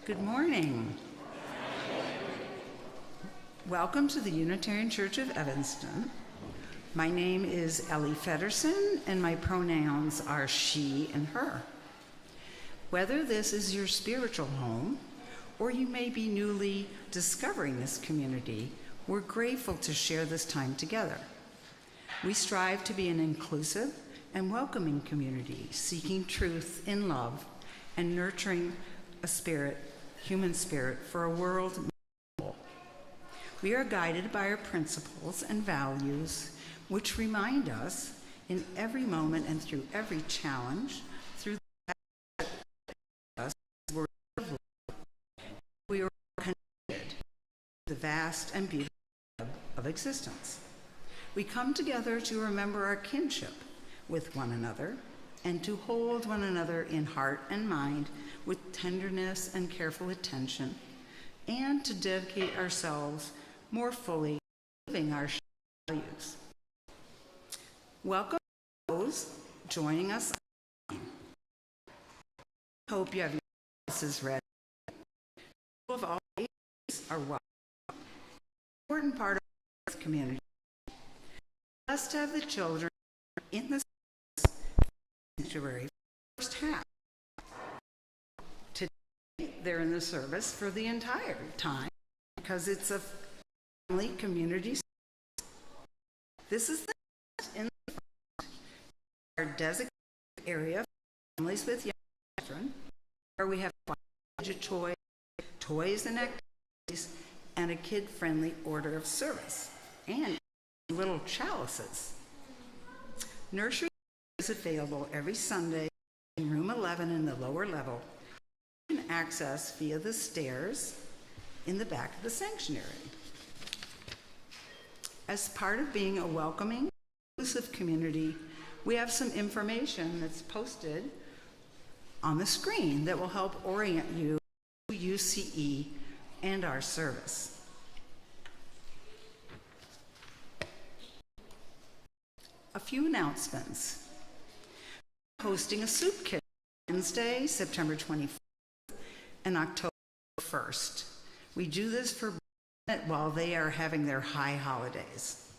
Good morning. Welcome to the Unitarian Church of Evanston. My name is Ellie Feddersen, and my pronouns are she and her. Whether this is your spiritual home, or you may be newly discovering this community, we're grateful to share this time together. We strive to be an inclusive and welcoming community, seeking truth in love and nurturing a human spirit for a world made whole. We are guided by our principles and values, which remind us in every moment and through every challenge, through us, we are connected to the vast and beautiful web of existence. We come together to remember our kinship with one another and to hold one another in heart and mind with tenderness and careful attention, and to dedicate ourselves more fully to living our values. Welcome those joining us. Hope you have your glasses ready. People of all ages are welcome. An important part of our community. Us to have the children in the sanctuary first half. Today, they're in the service for the entire time because it's a family community service. This is the in our designated area for families with young children, where we have toys and activities, and a kid-friendly order of service, and little chalices. Nursery is available every Sunday in room 11 in the lower level. You can access via the stairs in the back of the sanctuary. As part of being a welcoming, inclusive community, we have some information that's posted on the screen that will help orient you to UCE and our service. A few announcements. Hosting a soup kitchen Wednesday, September 24th and October 1st. We do this for while they are having their high holidays.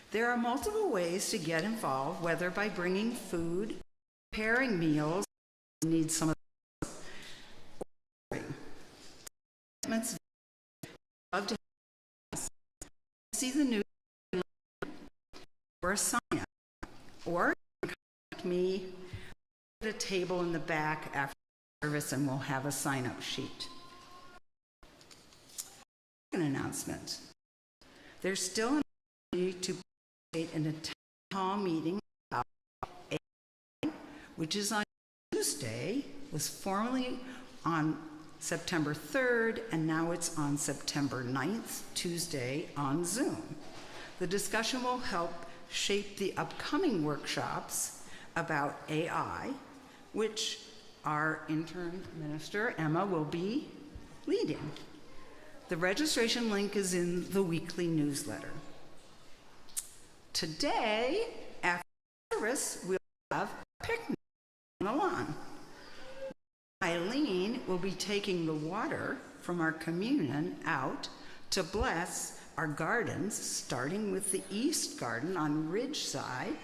There are multiple ways to get involved, whether by bringing food, preparing meals, need some of the love to see the new or a sign up, or contact me at a table in the back after service and we'll have a sign-up sheet. Second announcement. There's still an opportunity to participate in a town hall meeting about AI, which is on Tuesday, was formerly on September 3rd, and now it's on September 9th, Tuesday, on Zoom. The discussion will help shape the upcoming workshops about AI, which our intern minister, Emma, will be leading. The registration link is in the weekly newsletter. Today, after service, we'll have a picnic on the lawn. Eileen will be taking the water from our communion out to bless our gardens, starting with the east garden on ridge side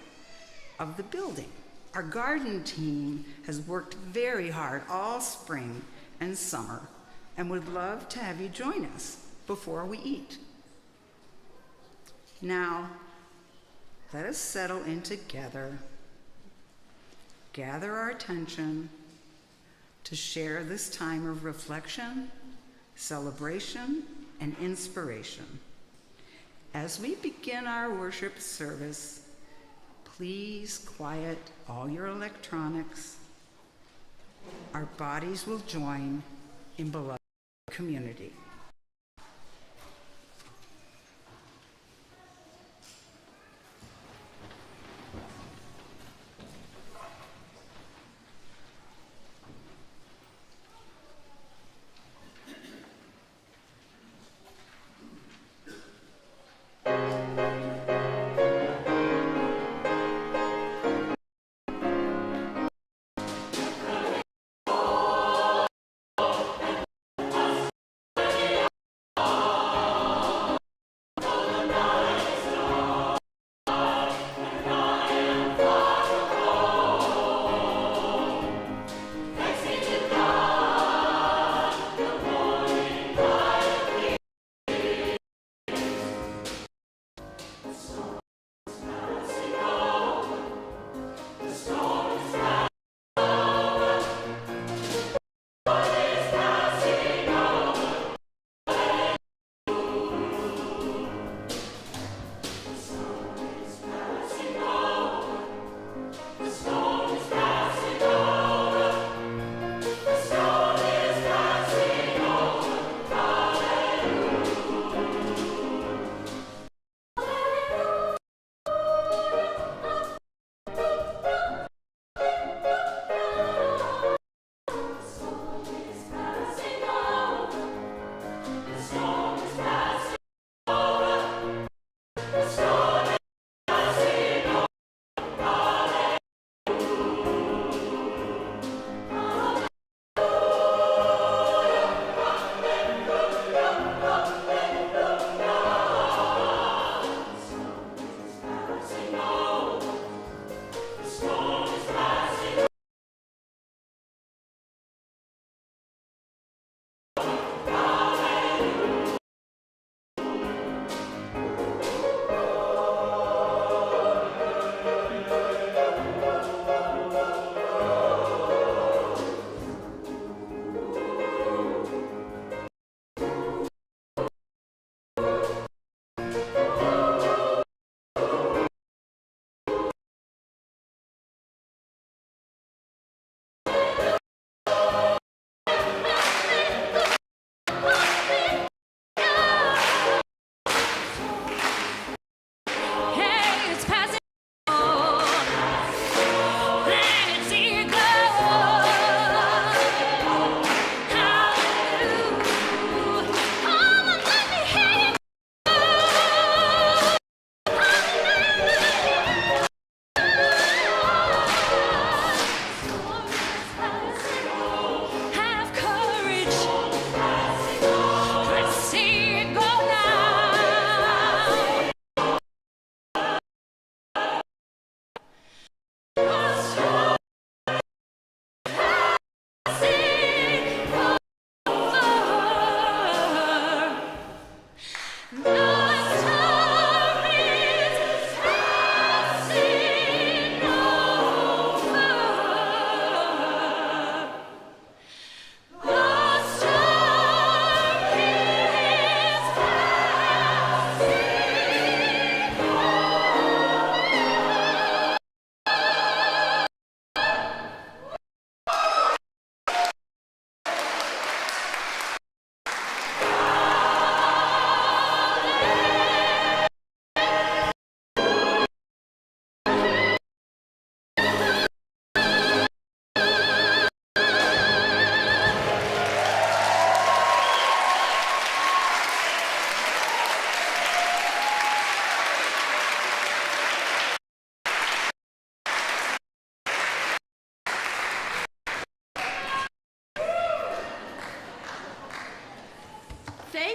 of the building. Our garden team has worked very hard all spring and summer and would love to have you join us before we eat. Now, let us settle in together, gather our attention to share this time of reflection, celebration, and inspiration. As we begin our worship service, please quiet all your electronics. Our bodies will join in beloved community.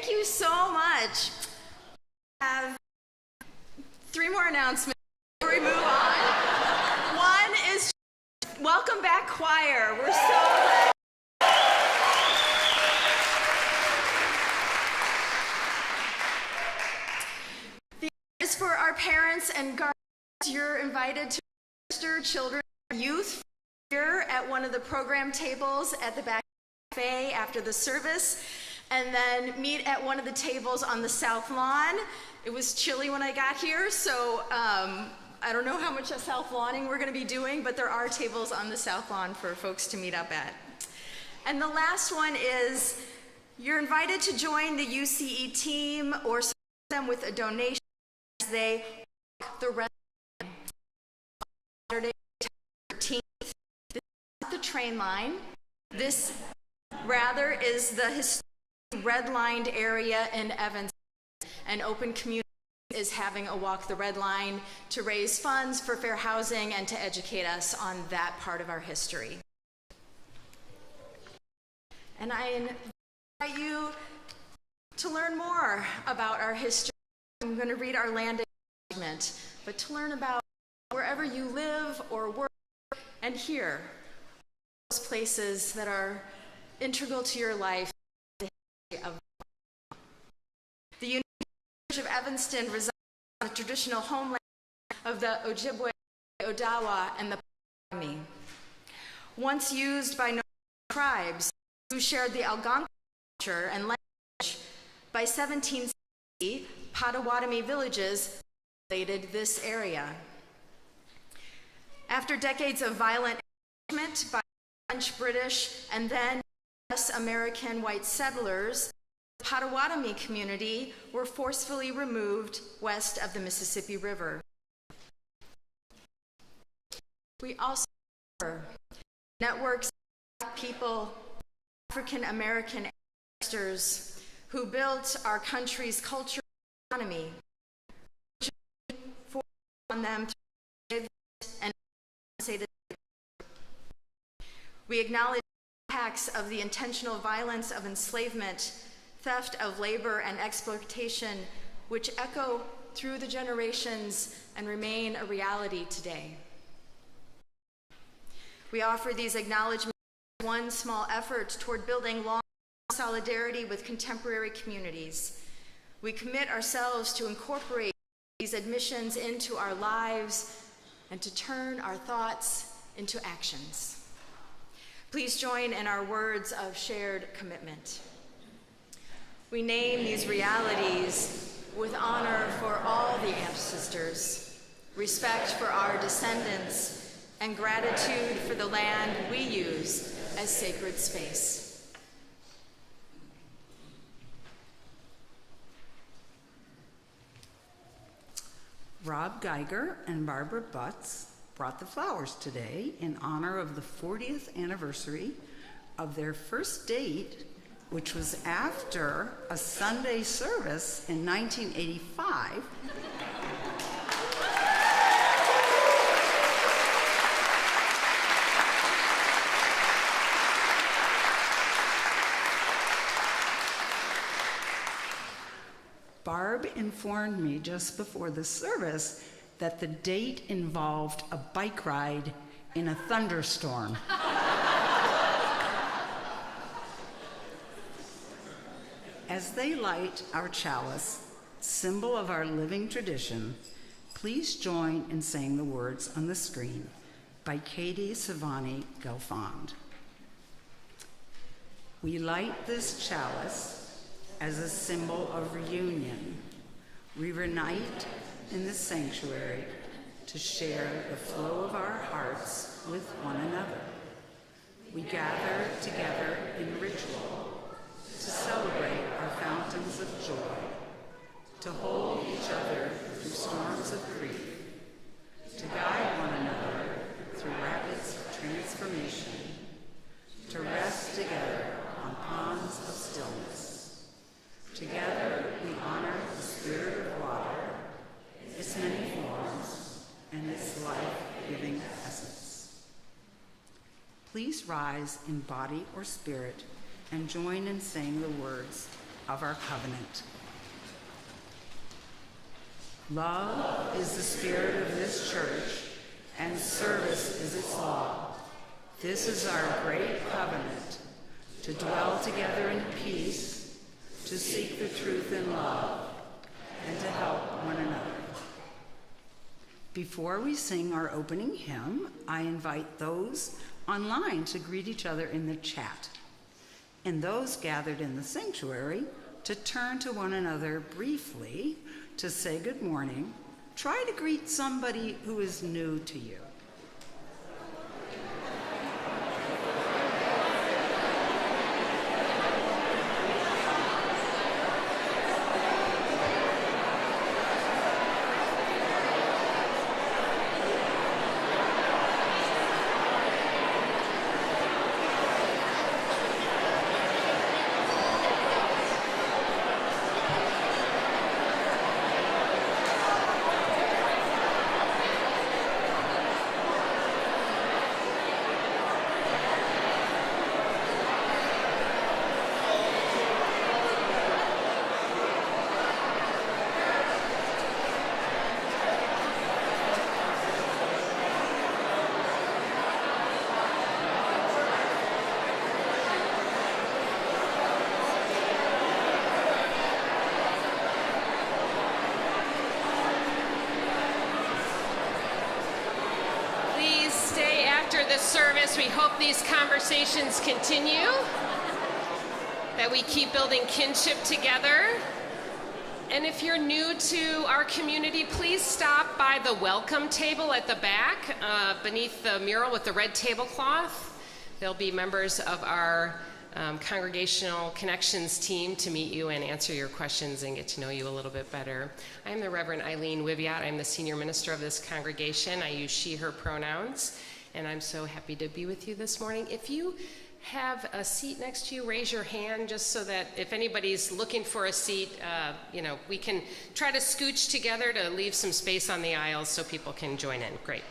Thank you so much. I have 3 more announcements before we move on. One is welcome back, choir. We're so glad. The other is for our parents and guardians. You're invited to register children and youth here at one of the program tables at the back cafe after the service, and then meet at one of the tables on the south lawn. It was chilly when I got here, so I don't know how much south lawning we're going to be doing, but there are tables on the south lawn for folks to meet up at. And the last one is you're invited to join the UCE team or support them with a donation as they walk the red line. Saturday, 13th. This is not the train line. This rather is the historic red-lined area in Evanston. An open community is having a Walk the Red Line to raise funds for fair housing and to educate us on that part of our history. And I invite you to learn more about our history. I'm going to read our land acknowledgement, but to learn about wherever you live or work and hear those places that are integral to your life. The Unitarian Church of Evanston resides on the traditional homeland of the Ojibwe, Odawa, and the Potawatomi. Once used by Northern tribes who shared the Algonquin culture and language, by 1760, Potawatomi villages populated this area. After decades of violent engagement by French, British, and then U.S. American white settlers, the Potawatomi community were forcefully removed west of the Mississippi River. We also have networks of people, African American ancestors, who built our country's culture and economy, forced on them to live and say the We acknowledge the impacts of the intentional violence of enslavement, theft of labor, and exploitation, which echo through the generations and remain a reality today. We offer these acknowledgments as one small effort toward building long solidarity with contemporary communities. We commit ourselves to incorporate these admissions into our lives and to turn our thoughts into actions. Please join in our words of shared commitment. We name these realities with honor for all the ancestors, respect for our descendants, and gratitude for the land we use as sacred space. Rob Geiger and Barbara Butts brought the flowers today in honor of the 40th anniversary of their first date, which was after a Sunday service in 1985. Barb informed me just before the service that the date involved a bike ride in a thunderstorm. As they light our chalice, symbol of our living tradition, please join in saying the words on the screen by Katie Savani Gelfond. We light this chalice as a symbol of reunion. We reunite in the sanctuary to share the flow of our hearts with one another. We gather together in ritual to celebrate our fountains of joy, to hold each other through storms of grief, to guide one another through rapids of transformation, to rest together on ponds of stillness. Together we honor the spirit of water, its many forms, and its life-giving essence. Please rise in body or spirit and join in saying the words of our covenant. Love is the spirit of this church, and service is its law. This is our great covenant, to dwell together in peace, to seek the truth in love, and to help one another. Before we sing our opening hymn, I invite those online to greet each other in the chat, and those gathered in the sanctuary to turn to one another briefly to say good morning. Try to greet somebody who is new to you. Service. We hope these conversations continue, that we keep building kinship together. And if you're new to our community, please stop by the welcome table at the back beneath the mural with the red tablecloth. There'll be members of our congregational connections team to meet you and answer your questions and get to know you a little bit better. I'm the Reverend Eileen. I'm the senior minister of this congregation. I use she, her pronouns. And I'm so happy to be with you this morning. If you have a seat next to you, raise your hand just so that if anybody's looking for a seat, we can try to scooch together to leave some space on the aisles so people can join in. Great.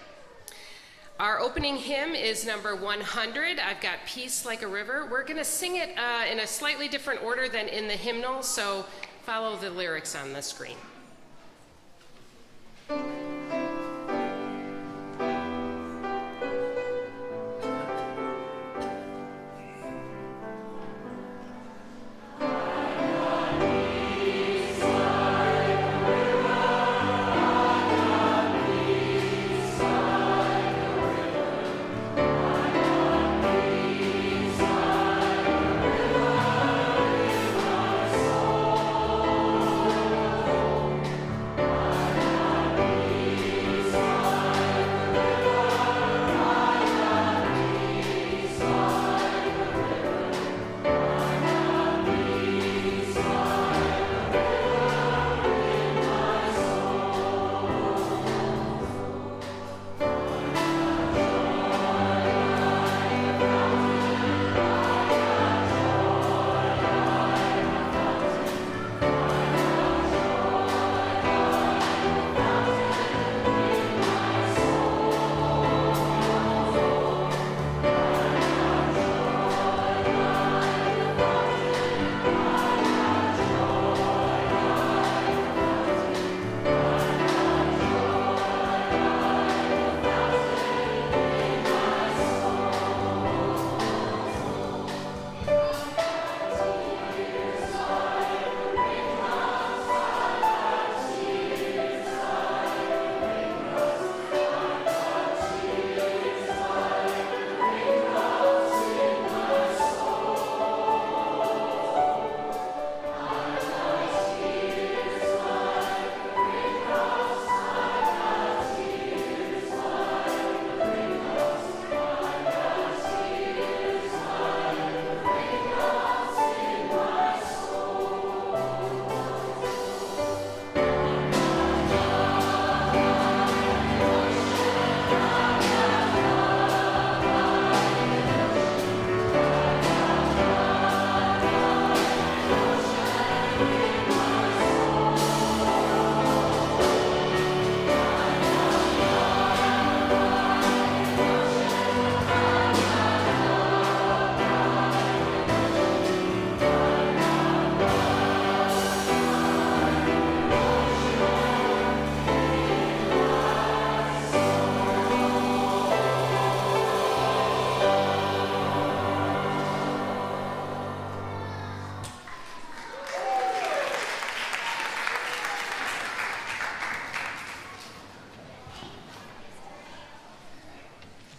Our opening hymn is number 100. I've got Peace Like a River. We're going to sing it in a slightly different order than in the hymnal, so follow the lyrics on the screen.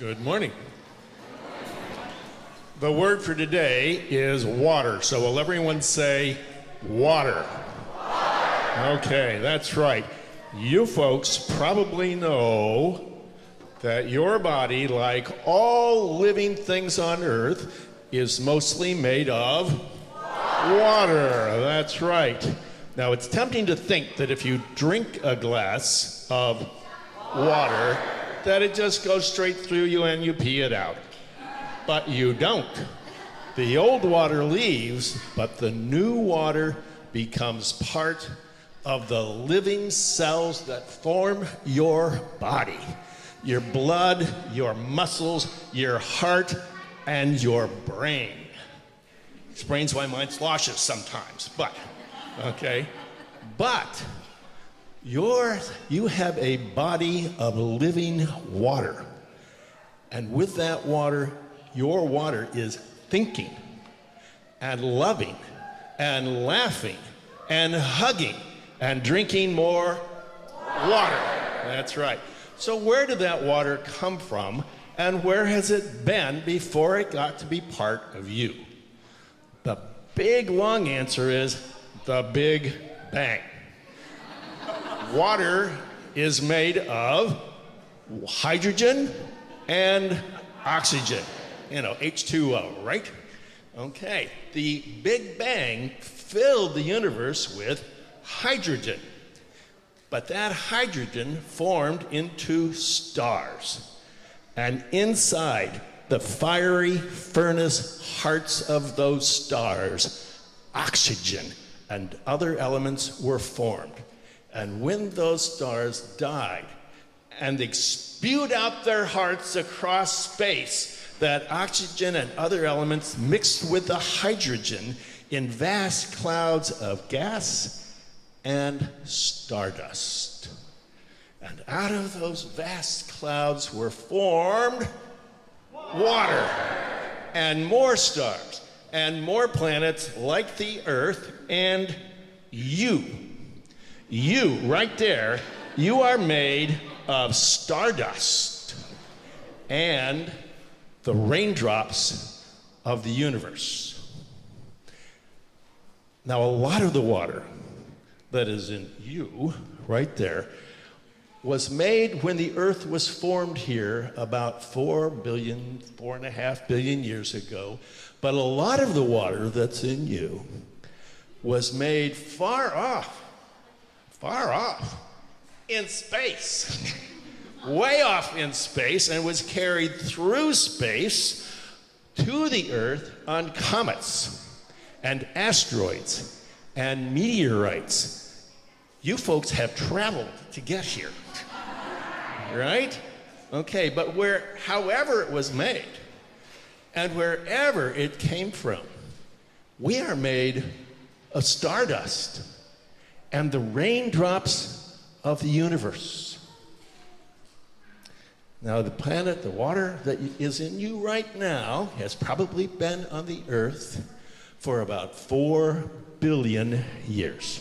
Good morning. The word for today is water. So will everyone say water? Water. Okay, that's right. You folks probably know that your body, like all living things on earth, is mostly made of water. That's right. Now, it's tempting to think that if you drink a glass of water, that it just goes straight through you and you pee it out. But you don't. The old water leaves, but the new water becomes part of the living cells that form your body. Your blood, your muscles, your heart, and your brain. Explains why mine sloshes sometimes, but, okay. But you have a body of living water. And with that water, your water is thinking and loving and laughing and hugging and drinking more water. That's right. So where did that water come from, and where has it been before it got to be part of you? The big long answer is the Big Bang. Water is made of hydrogen and oxygen. You know, H2O, right? Okay. The Big Bang filled the universe with hydrogen. But that hydrogen formed into stars. And inside the fiery furnace hearts of those stars, oxygen and other elements were formed. And when those stars died and they spewed out their hearts across space, that oxygen and other elements mixed with the hydrogen in vast clouds of gas and stardust. And out of those vast clouds were formed water and more stars and more planets like the Earth, and you. You, right there, you are made of stardust and the raindrops of the universe. Now, a lot of the water that is in you, right there, was made when the Earth was formed here about 4.5 billion years ago. But a lot of the water that's in you was made far off in space, way off in space, and was carried through space to the Earth on comets and asteroids and meteorites. You folks have traveled to get here, right? Okay, but however it was made and wherever it came from, we are made of stardust and the raindrops of the universe. Now, the planet, the water that is in you right now has probably been on the Earth for about 4 billion years.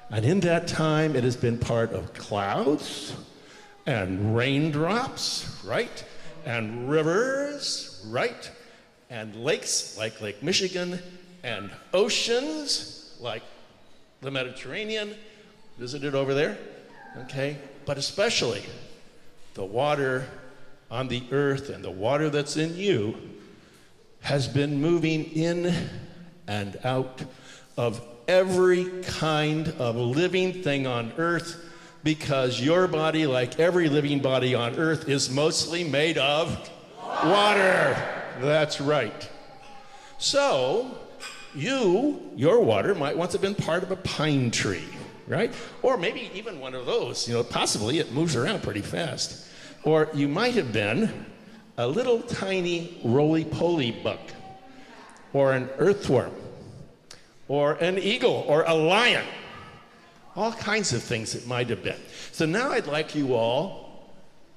And in that time, it has been part of clouds and raindrops, right? And rivers, right? And lakes like Lake Michigan, and oceans like the Mediterranean, visited over there, okay? But especially the water on the Earth and the water that's in you has been moving in and out of every kind of living thing on Earth, because your body, like every living body on Earth, is mostly made of water. That's right. So, your water might once have been part of a pine tree, right? Or maybe even one of those, possibly it moves around pretty fast. Or you might have been a little tiny roly-poly bug, or an earthworm, or an eagle, or a lion. All kinds of things it might have been. So now I'd like you all,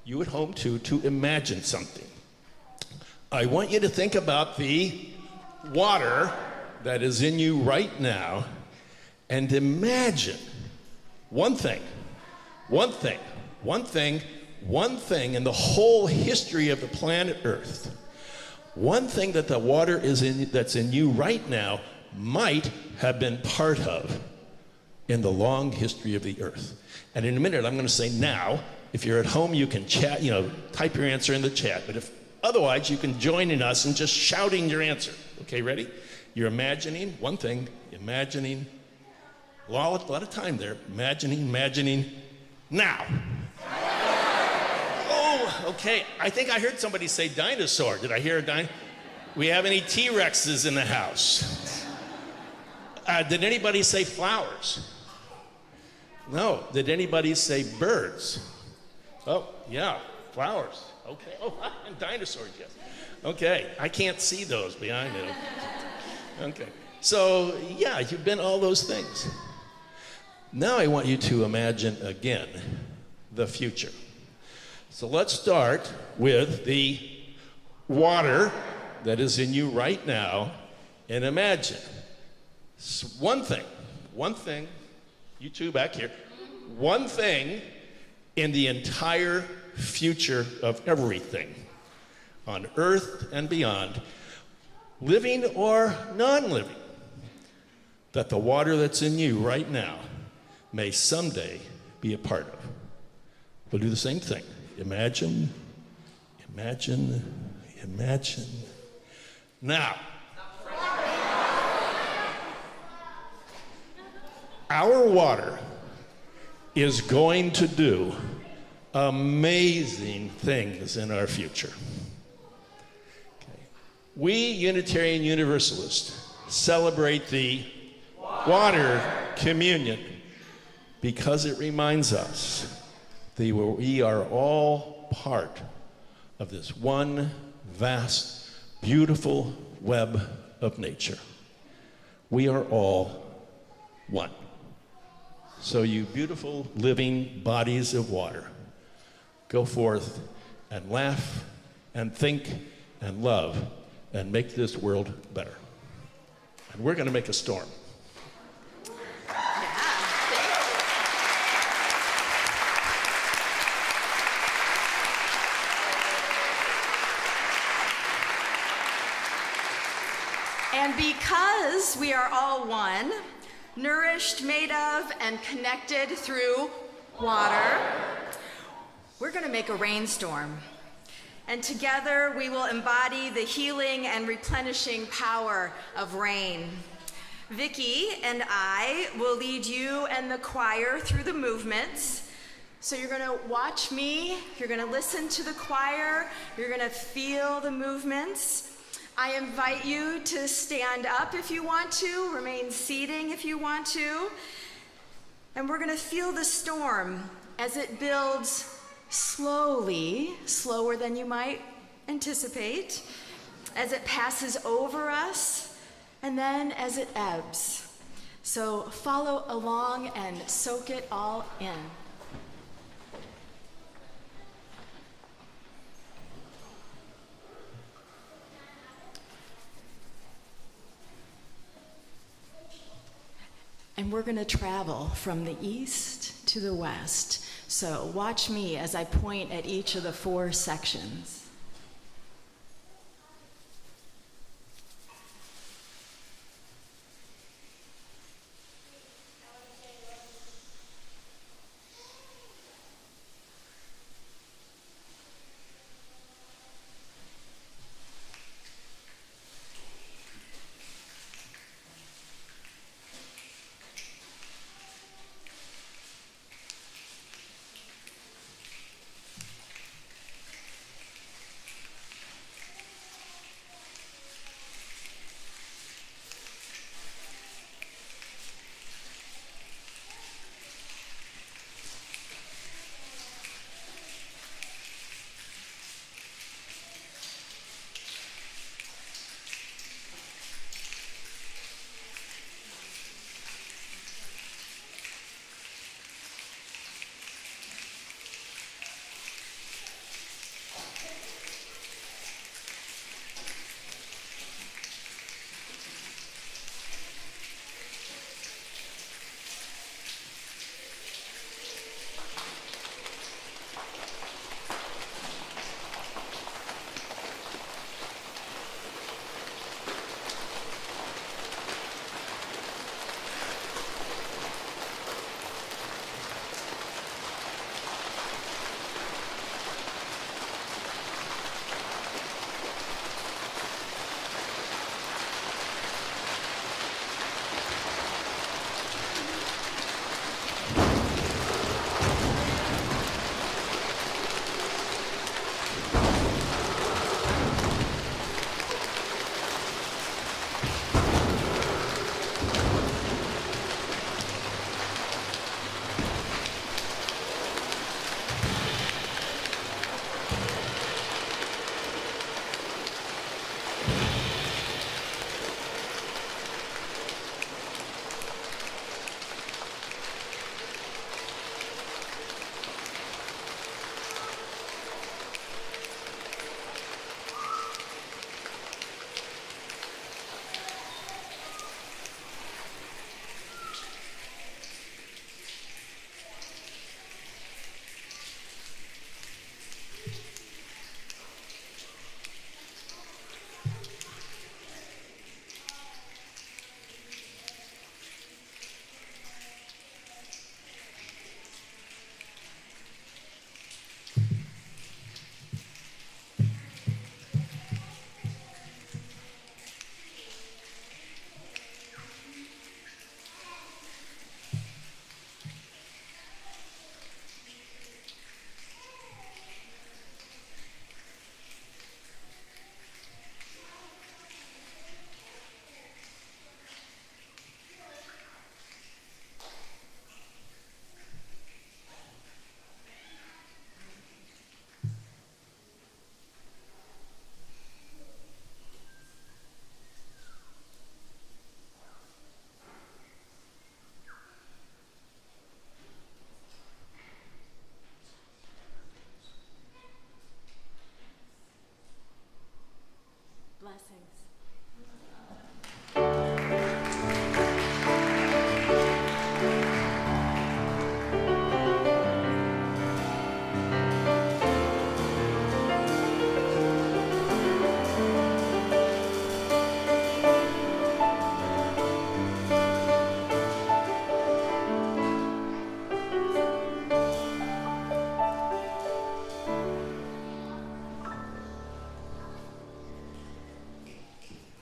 you at home too, to imagine something. I want you to think about the water that is in you right now, and imagine one thing one thing in the whole history of the planet Earth, one thing that the water that's in you right now might have been part of in the long history of the Earth. And in a minute, I'm going to say now. If you're at home, you can chat, type your answer in the chat. But if otherwise, you can join in us and just shouting your answer. Okay, ready? You're imagining one thing, a lot of time there, imagining now. Oh, okay. I think I heard somebody say dinosaur. Did I hear a dinosaur? We have any T-Rexes in the house? Did anybody say flowers? No. Did anybody say birds? Oh, yeah, flowers. Okay. Oh, and dinosaurs, yes. Okay. I can't see those behind it. Okay. So, yeah, you've been all those things. Now I want you to imagine again the future. So let's start with the water that is in you right now, and imagine one thing, you two back here, one thing in the entire future of everything on earth and beyond, living or non-living, that the water that's in you right now may someday be a part of. We'll do the same thing. Imagine. Now, our water is going to do amazing things in our future. Okay. We, Unitarian Universalists, celebrate the water communion because it reminds us that we are all part of this one vast, beautiful web of nature. We are all one. So you beautiful living bodies of water, go forth and laugh and think and love and make this world better. And we're going to make a storm. And because we are all one, nourished, made of, and connected through water, we're going to make a rainstorm. And together we will embody the healing and replenishing power of rain. Vickie and I will lead you and the choir through the movements. So you're going to watch me, you're going to listen to the choir, you're going to feel the movements. I invite you to stand up if you want to, remain seating if you want to. And we're going to feel the storm as it builds slowly, slower than you might anticipate, as it passes over us, and then as it ebbs. So follow along and soak it all in. And we're going to travel from the east to the west. So watch me as I point at each of the 4 sections.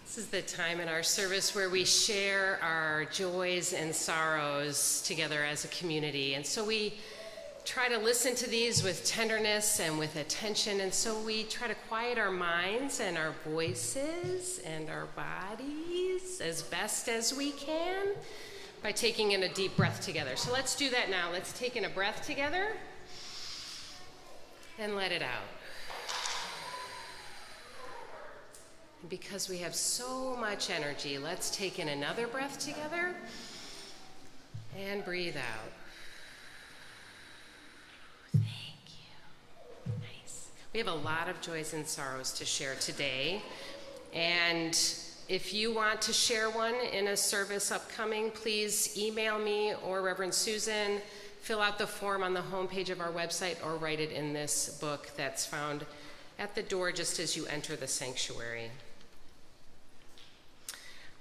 This is the time in our service where we share our joys and sorrows together as a community. And so we try to listen to these with tenderness and with attention. And so we try to quiet our minds and our voices and our bodies as best as we can by taking in a deep breath together. So let's do that now. Let's take in a breath together and let it out. Because we have so much energy, let's take in another breath together and breathe out. Thank you. Nice. We have a lot of joys and sorrows to share today. And if you want to share one in a service upcoming, please email me or Reverend Susan, fill out the form on the homepage of our website, or write it in this book that's found at the door just as you enter the sanctuary.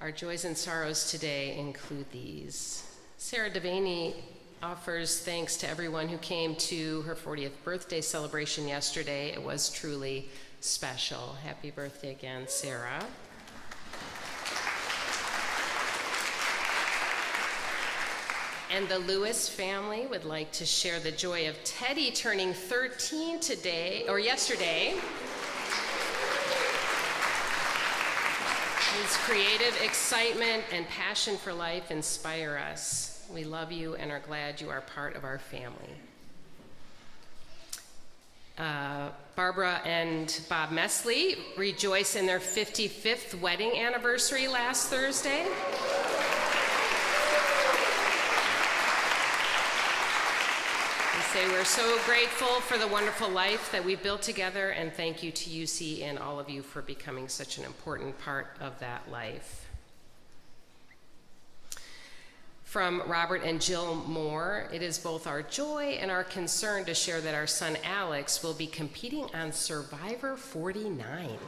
Our joys and sorrows today include these. Sarah Devaney offers thanks to everyone who came to her 40th birthday celebration yesterday. It was truly special. Happy birthday again, Sarah. And the Lewis family would like to share the joy of Teddy turning 13 today, or yesterday. His creative excitement and passion for life inspire us. We love you and are glad you are part of our family. Barbara and Bob Mesley rejoiced in their 55th wedding anniversary last Thursday. Say we're so grateful for the wonderful life that we built together, and thank you to UC and all of you for becoming such an important part of that life. From Robert and Jill Moore, it is both our joy and our concern to share that our son Alex will be competing on Survivor 49.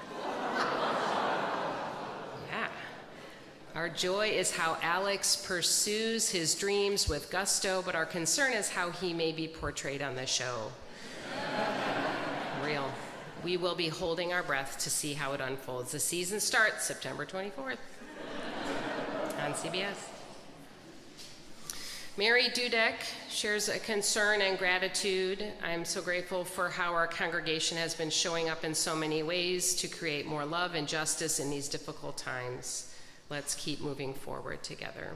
Our joy is how Alex pursues his dreams with gusto, but our concern is how he may be portrayed on the show. Real. We will be holding our breath to see how it unfolds. The season starts September 24th on CBS. Mary Dudek shares a concern and gratitude. I'm so grateful for how our congregation has been showing up in so many ways to create more love and justice in these difficult times. Let's keep moving forward together.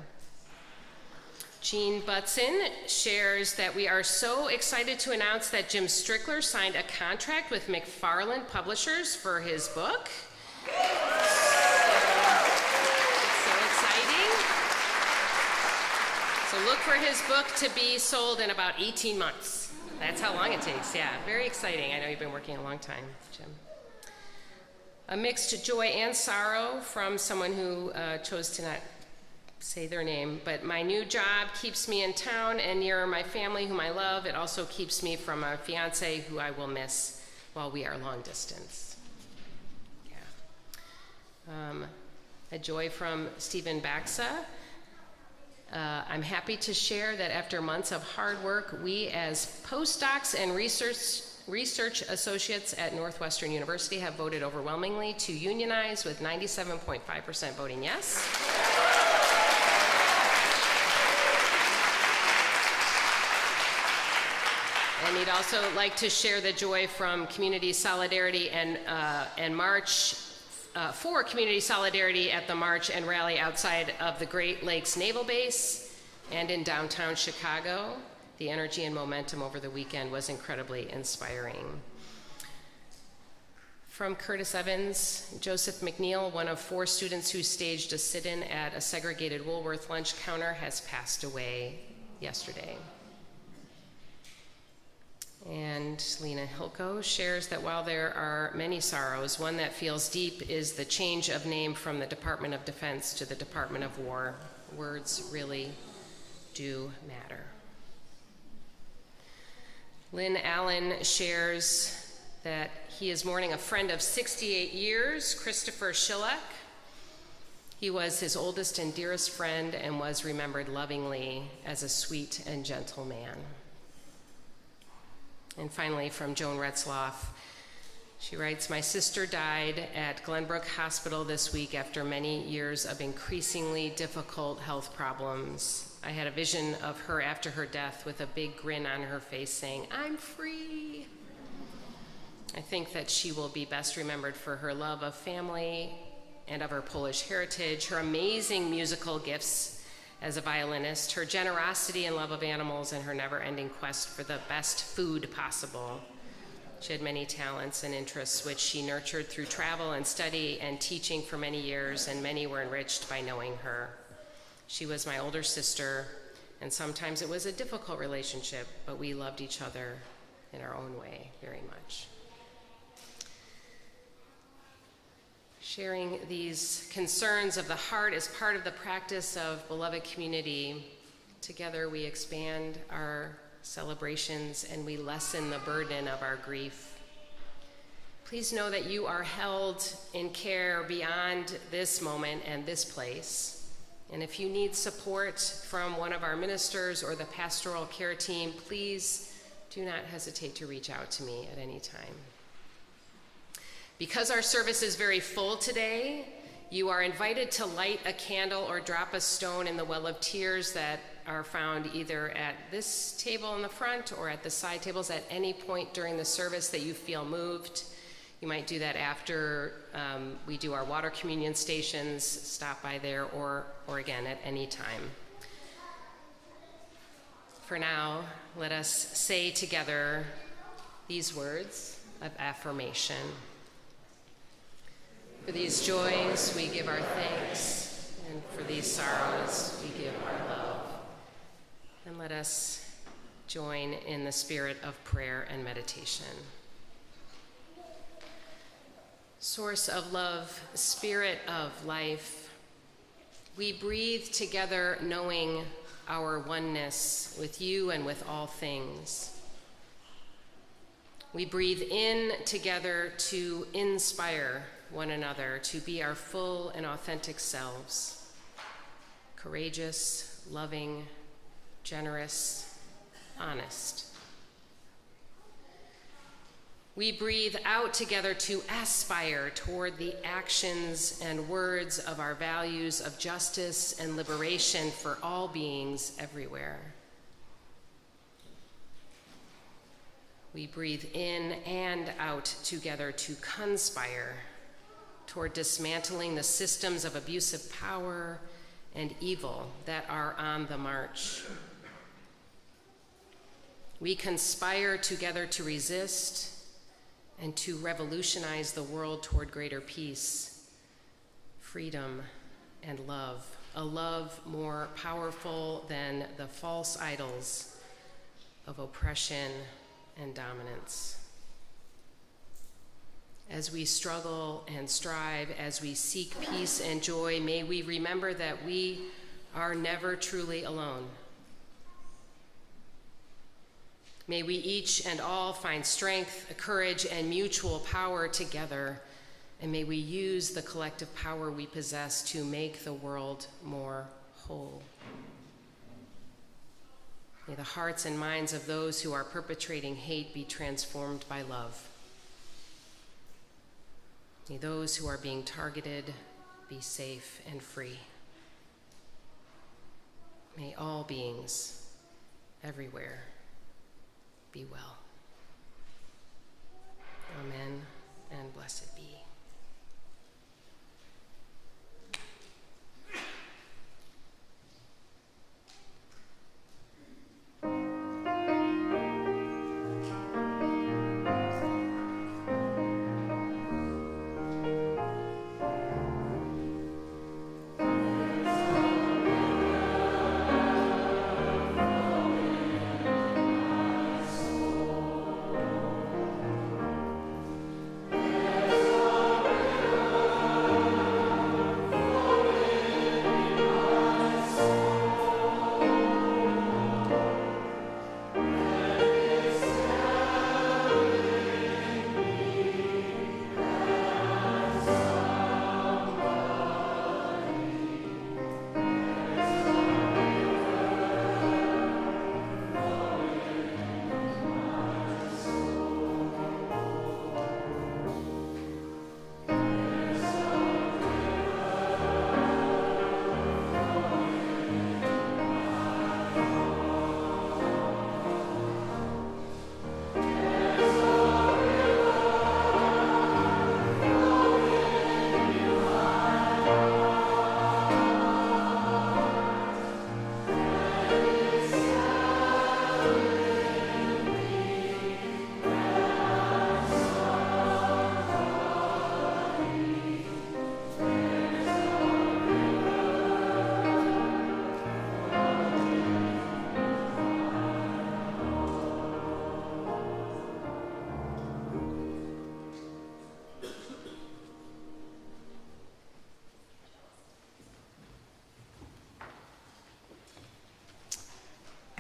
Jean Butson shares that we are so excited to announce that Jim Strickler signed a contract with McFarland Publishers for his book. So exciting. So look for his book to be sold in about 18 months. That's how long it takes. Yeah, very exciting. I know you've been working a long time, Jim. A mixed joy and sorrow from someone who chose to not say their name, but my new job keeps me in town and near my family whom I love. It also keeps me from a fiance who I will miss while we are long distance. Yeah. A joy from Stephen Baxa. I'm happy to share that after months of hard work, we as postdocs and research associates at Northwestern University have voted overwhelmingly to unionize, with 97.5% voting yes. And he'd also like to share the joy from Community Solidarity and March, for Community Solidarity at the March and Rally outside of the Great Lakes Naval Base and in downtown Chicago. The energy and momentum over the weekend was incredibly inspiring. From Curtis Evans, Joseph McNeil, one of 4 students who staged a sit-in at a segregated Woolworth lunch counter, has passed away yesterday. And Lena Hilko shares that while there are many sorrows, one that feels deep is the change of name from the Department of Defense to the Department of War. Words really do matter. Lynn Allen shares that he is mourning a friend of 68 years, Christopher Schilek. He was his oldest and dearest friend and was remembered lovingly as a sweet and gentle man. And finally, from Joan Retzloff, she writes, my sister died at Glenbrook Hospital this week after many years of increasingly difficult health problems. I had a vision of her after her death with a big grin on her face saying, I'm free. I think that she will be best remembered for her love of family and of her Polish heritage, her amazing musical gifts as a violinist, her generosity and love of animals, and her never-ending quest for the best food possible. She had many talents and interests which she nurtured through travel and study and teaching for many years, and many were enriched by knowing her. She was my older sister, and sometimes it was a difficult relationship, but we loved each other in our own way very much. Sharing these concerns of the heart is part of the practice of beloved community. Together we expand our celebrations and we lessen the burden of our grief. Please know that you are held in care beyond this moment and this place. And if you need support from one of our ministers or the pastoral care team, please do not hesitate to reach out to me at any time. Because our service is very full today, you are invited to light a candle or drop a stone in the well of tears that are found either at this table in the front or at the side tables at any point during the service that you feel moved. You might do that after we do our water communion stations, stop by there, or again at any time. For now, let us say together these words of affirmation. For these joys, we give our thanks, and for these sorrows, we give our love. And let us join in the spirit of prayer and meditation. Source of love, spirit of life, we breathe together knowing our oneness with you and with all things. We breathe in together to inspire one another to be our full and authentic selves, courageous, loving, generous, honest. We breathe out together to aspire toward the actions and words of our values of justice and liberation for all beings everywhere. We breathe in and out together to conspire toward dismantling the systems of abusive power and evil that are on the march. We conspire together to resist and to revolutionize the world toward greater peace, freedom, and love, a love more powerful than the false idols of oppression and dominance. As we struggle and strive, as we seek peace and joy, may we remember that we are never truly alone. May we each and all find strength, courage, and mutual power together, and may we use the collective power we possess to make the world more whole. May the hearts and minds of those who are perpetrating hate be transformed by love. May those who are being targeted be safe and free. May all beings everywhere be well. Amen, and blessed be.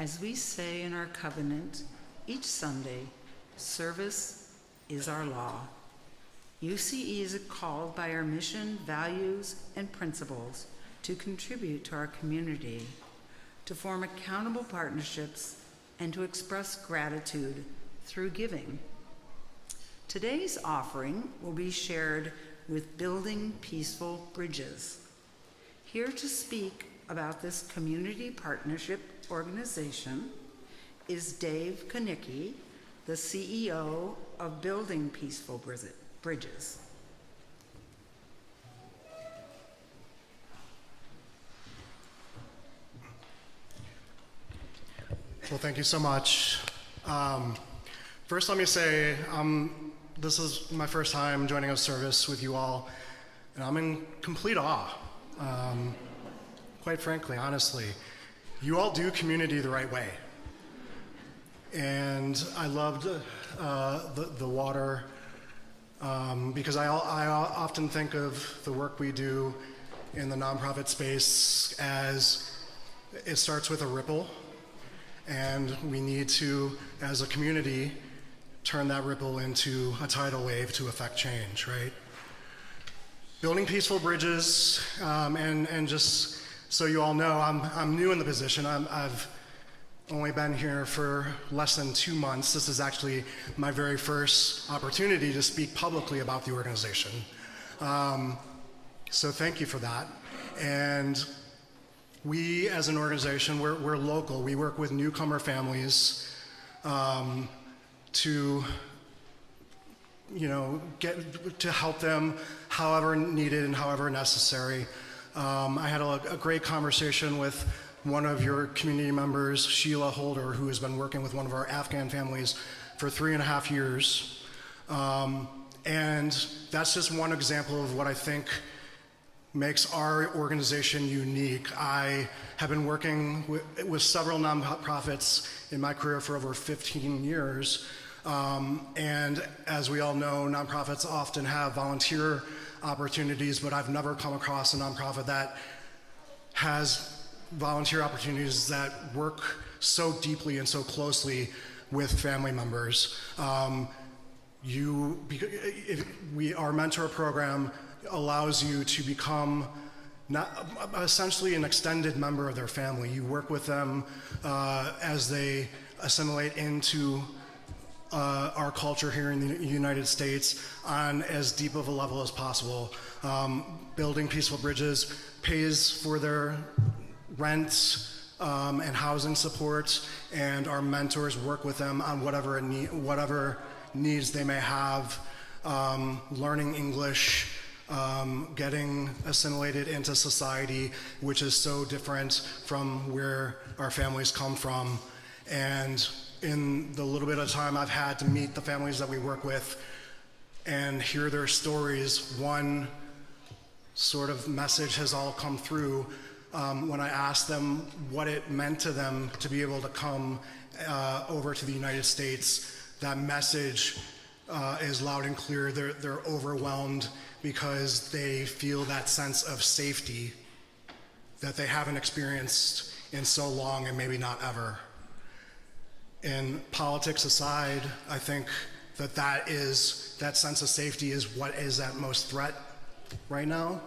As we say in our covenant, each Sunday, service is our law. UCE is called by our mission, values, and principles to contribute to our community, to form accountable partnerships, and to express gratitude through giving. Today's offering will be shared with Building Peaceful Bridges. Here to speak about this community partnership organization is Dave Konicki, the CEO of Building Peaceful Bridges. Well, thank you so much. First, let me say, this is my first time joining a service with you all, and I'm in complete awe. Quite frankly, honestly, you all do community the right way. And I loved the water, because I often think of the work we do in the nonprofit space as it starts with a ripple, and we need to, as a community, turn that ripple into a tidal wave to affect change, right? Building Peaceful Bridges, and just so you all know, I'm new in the position. I've only been here for less than 2 months. This is actually my very first opportunity to speak publicly about the organization. So thank you for that. And we, as an organization, we're local. We work with newcomer families to get to help them however needed and however necessary. I had a great conversation with one of your community members, Sheila Holder, who has been working with one of our Afghan families for 3.5 years. And that's just one example of what I think makes our organization unique. I have been working with several nonprofits in my career for over 15 years. And as we all know, nonprofits often have volunteer opportunities, but I've never come across a nonprofit that has volunteer opportunities that work so deeply and so closely with family members. Our mentor program allows you to become essentially an extended member of their family. You work with them as they assimilate into our culture here in the United States on as deep of a level as possible. Building Peaceful Bridges pays for their rent and housing support, and our mentors work with them on whatever needs they may have, learning English, getting assimilated into society, which is so different from where our families come from. And in the little bit of time I've had to meet the families that we work with and hear their stories, one sort of message has all come through when I asked them what it meant to them to be able to come over to the United States. That message is loud and clear. They're overwhelmed because they feel that sense of safety that they haven't experienced in so long and maybe not ever. And politics aside, I think that sense of safety is what is at most threat right now.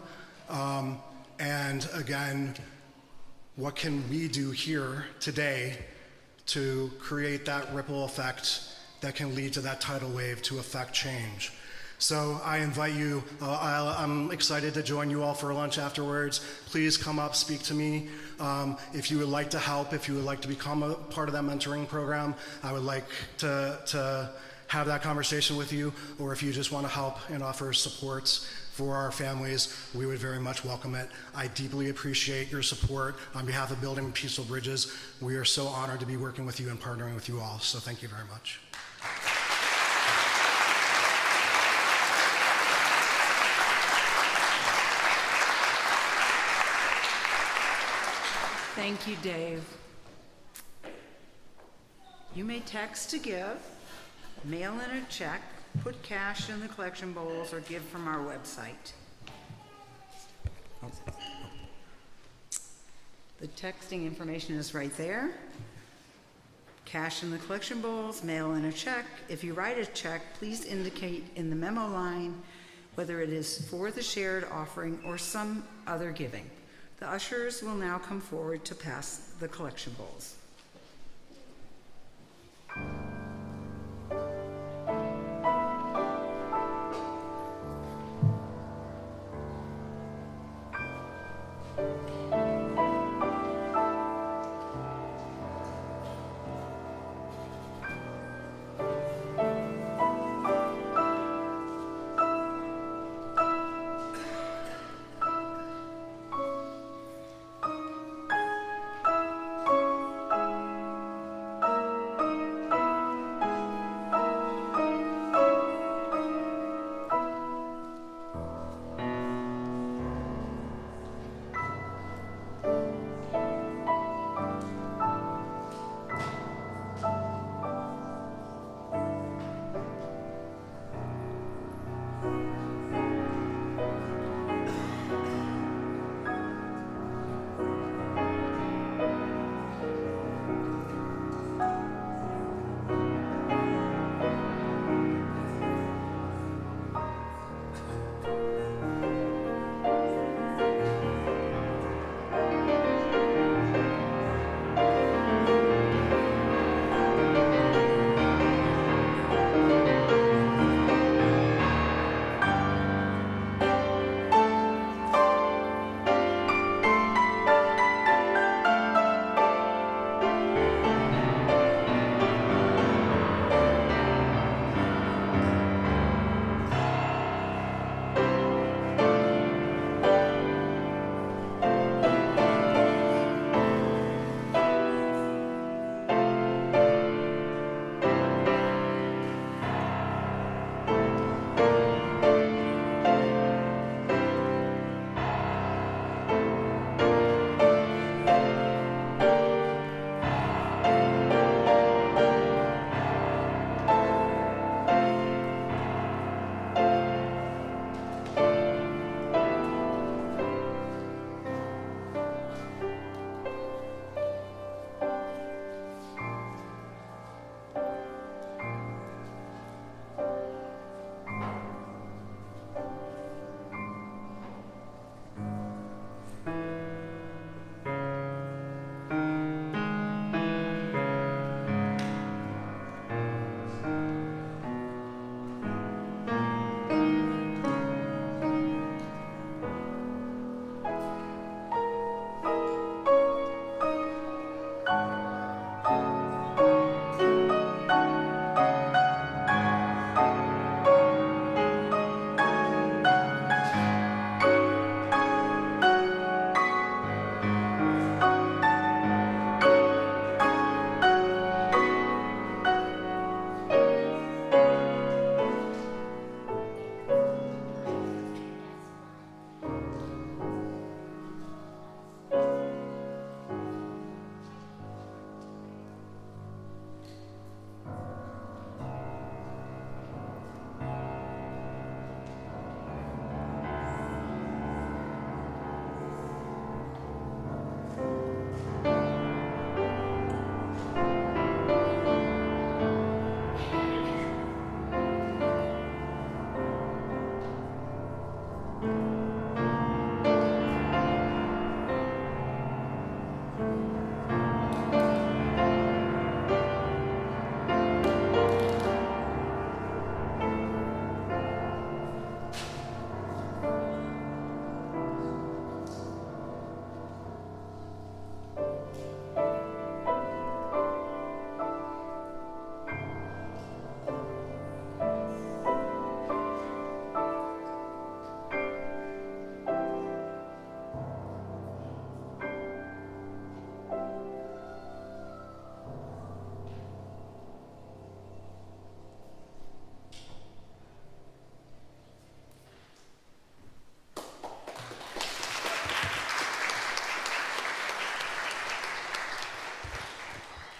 And again, what can we do here today to create that ripple effect that can lead to that tidal wave to affect change? So I invite you, I'm excited to join you all for lunch afterwards. Please come up, speak to me. If you would like to help, if you would like to become a part of that mentoring program, I would like to have that conversation with you. Or if you just want to help and offer support for our families, we would very much welcome it. I deeply appreciate your support on behalf of Building Peaceful Bridges. We are so honored to be working with you and partnering with you all. So thank you very much. Thank you, Dave. You may text to give, mail in a check, put cash in the collection bowls, or give from our website. The texting information is right there. Cash in the collection bowls, mail in a check. If you write a check, please indicate in the memo line whether it is for the shared offering or some other giving. The ushers will now come forward to pass the collection bowls.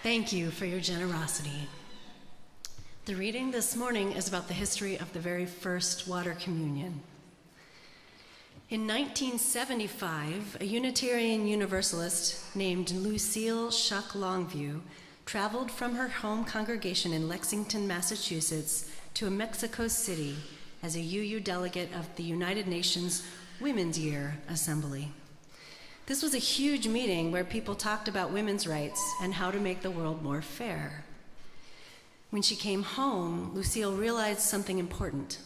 Thank you for your generosity. The reading this morning is about the history of the very first water communion. In 1975, a Unitarian Universalist named Lucille Shuck Longview traveled from her home congregation in Lexington, Massachusetts, to Mexico City as a UU delegate of the United Nations Women's Year Assembly. This was a huge meeting where people talked about women's rights and how to make the world more fair. When she came home, Lucille realized something important.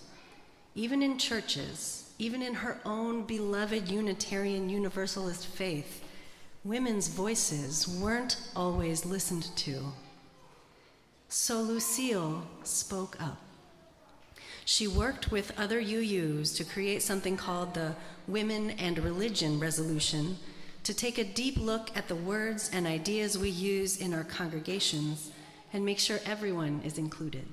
Even in churches, even in her own beloved Unitarian Universalist faith, women's voices weren't always listened to. So Lucille spoke up. She worked with other UUs to create something called the Women and Religion Resolution to take a deep look at the words and ideas we use in our congregations and make sure everyone is included.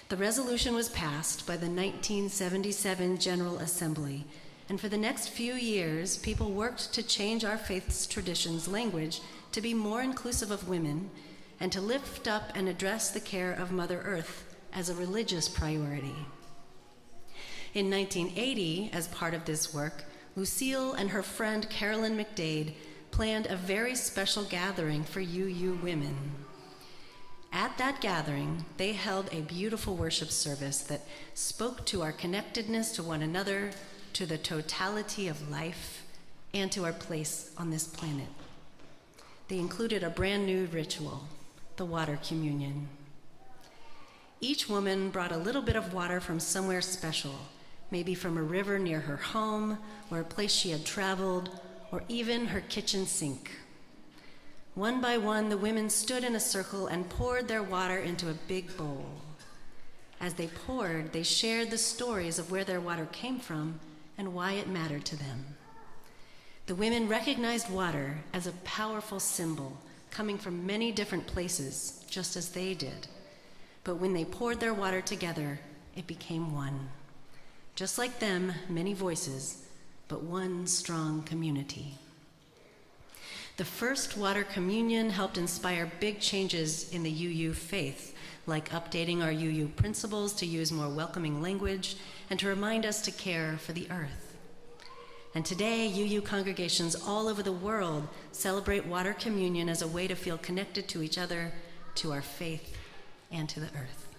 The resolution was passed by the 1977 General Assembly, and for the next few years, people worked to change our faith's traditions' language to be more inclusive of women and to lift up and address the care of Mother Earth as a religious priority. In 1980, as part of this work, Lucille and her friend Carolyn McDade planned a very special gathering for UU women. At that gathering, they held a beautiful worship service that spoke to our connectedness to one another, to the totality of life, and to our place on this planet. They included a brand new ritual, the water communion. Each woman brought a little bit of water from somewhere special, maybe from a river near her home, or a place she had traveled, or even her kitchen sink. One by one, the women stood in a circle and poured their water into a big bowl. As they poured, they shared the stories of where their water came from and why it mattered to them. The women recognized water as a powerful symbol coming from many different places, just as they did. But when they poured their water together, it became one. Just like them, many voices, but one strong community. The first water communion helped inspire big changes in the UU faith, like updating our UU principles to use more welcoming language and to remind us to care for the earth. And today, UU congregations all over the world celebrate water communion as a way to feel connected to each other, to our faith, and to the earth.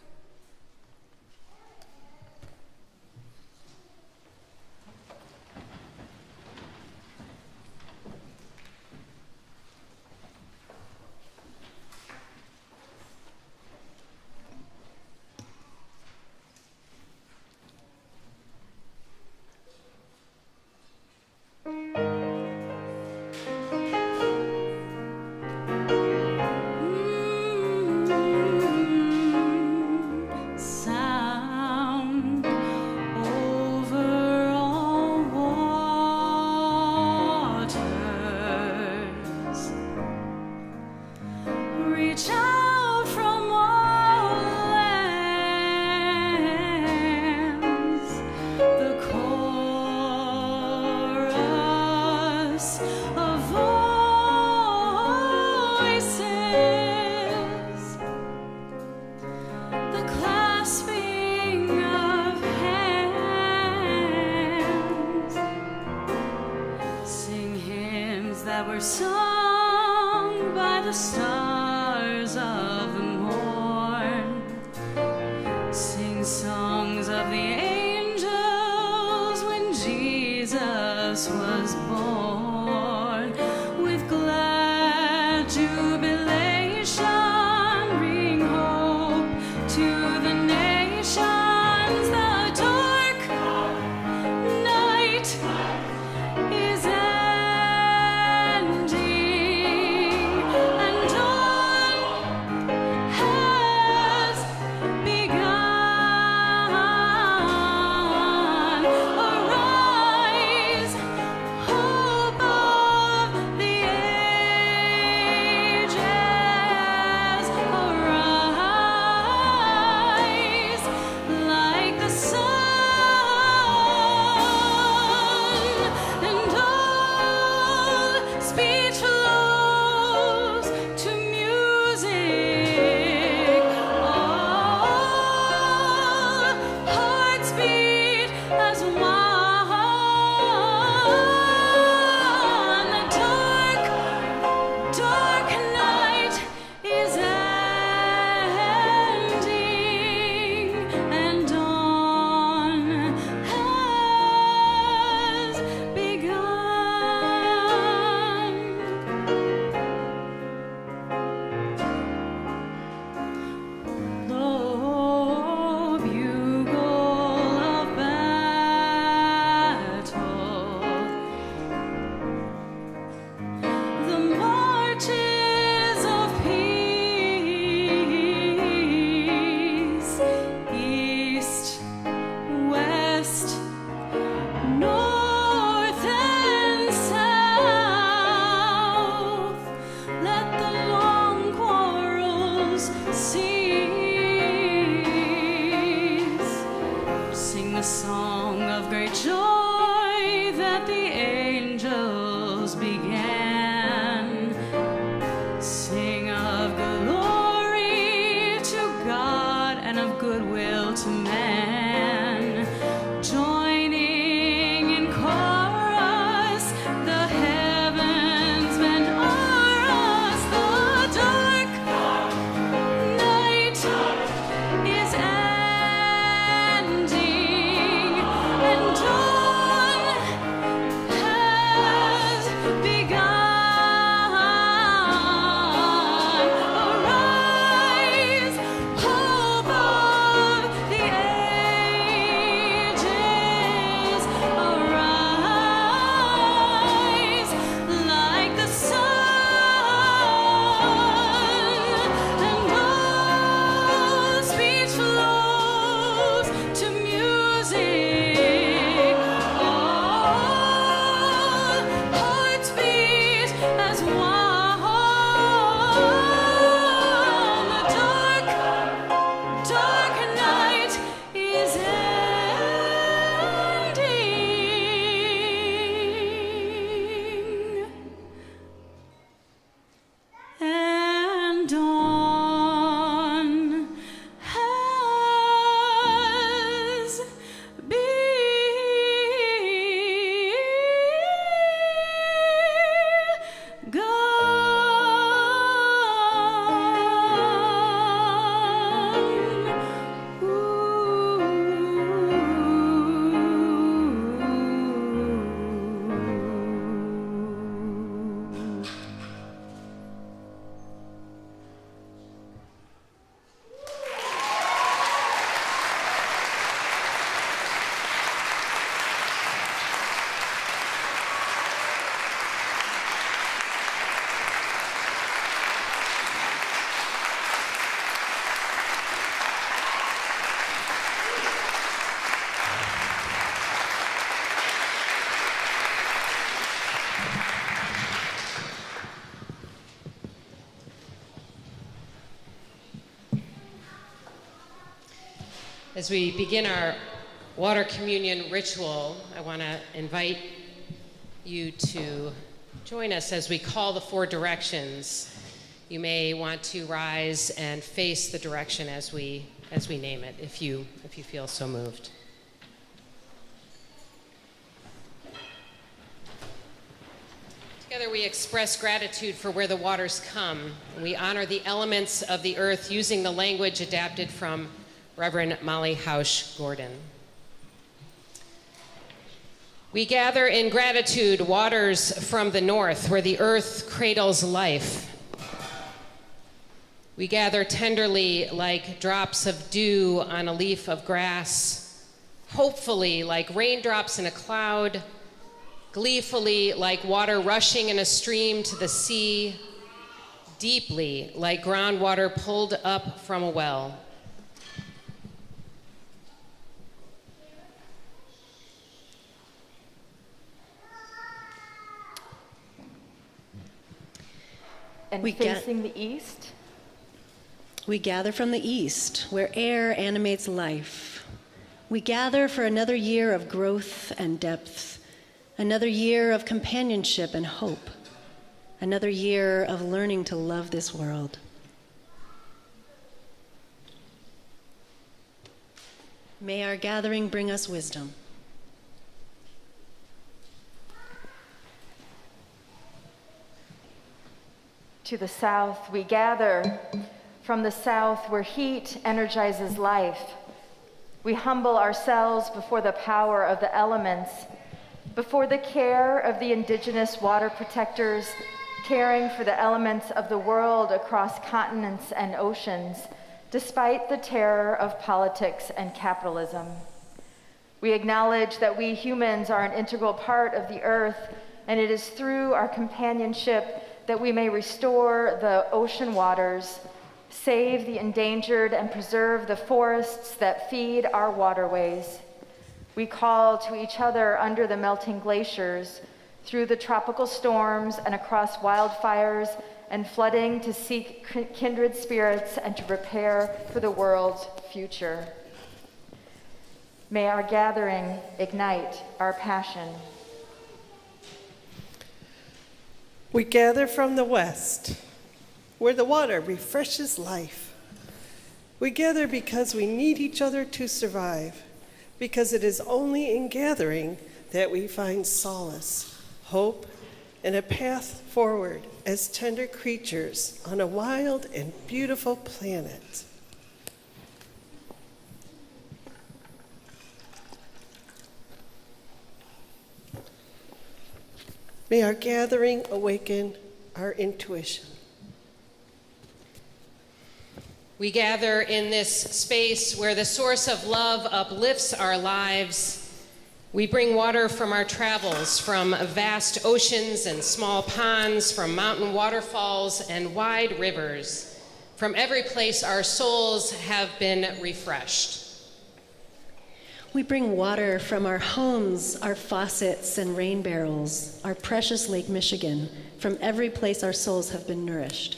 As we begin our water communion ritual, I want to invite you to join us as we call the four directions. You may want to rise and face the direction as we name it, if you feel so moved. Together we express gratitude for where the waters come, and we honor the elements of the earth using the language adapted from Reverend Molly Hausch Gordon. We gather in gratitude waters from the north, where the earth cradles life. We gather tenderly like drops of dew on a leaf of grass, hopefully like raindrops in a cloud, gleefully like water rushing in a stream to the sea, deeply like groundwater pulled up from a well. And facing the east? We gather from the east, where air animates life. We gather for another year of growth and depth, another year of companionship and hope, another year of learning to love this world. May our gathering bring us wisdom. To the south, we gather from the south where heat energizes life. We humble ourselves before the power of the elements, before the care of the indigenous water protectors, caring for the elements of the world across continents and oceans, despite the terror of politics and capitalism. We acknowledge that we humans are an integral part of the earth, and it is through our companionship that we may restore the ocean waters, save the endangered, and preserve the forests that feed our waterways. We call to each other under the melting glaciers, through the tropical storms and across wildfires and flooding, to seek kindred spirits and to prepare for the world's future. May our gathering ignite our passion. We gather from the west, where the water refreshes life. We gather because we need each other to survive, because it is only in gathering that we find solace, hope, and a path forward as tender creatures on a wild and beautiful planet. May our gathering awaken our intuition. We gather in this space where the source of love uplifts our lives. We bring water from our travels, from vast oceans and small ponds, from mountain waterfalls and wide rivers. From every place our souls have been refreshed. We bring water from our homes, our faucets and rain barrels, our precious Lake Michigan, from every place our souls have been nourished.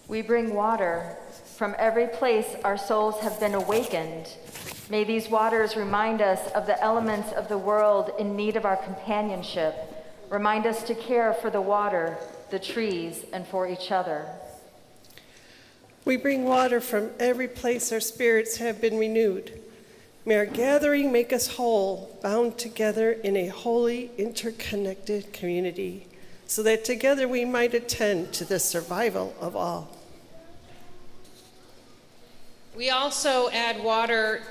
We bring water from every place our souls have been awakened. May these waters remind us of the elements of the world in need of our companionship. Remind us to care for the water, the trees, and for each other. We bring water from every place our spirits have been renewed. May our gathering make us whole, bound together in a holy, interconnected community, so that together we might attend to the survival of all. We also add water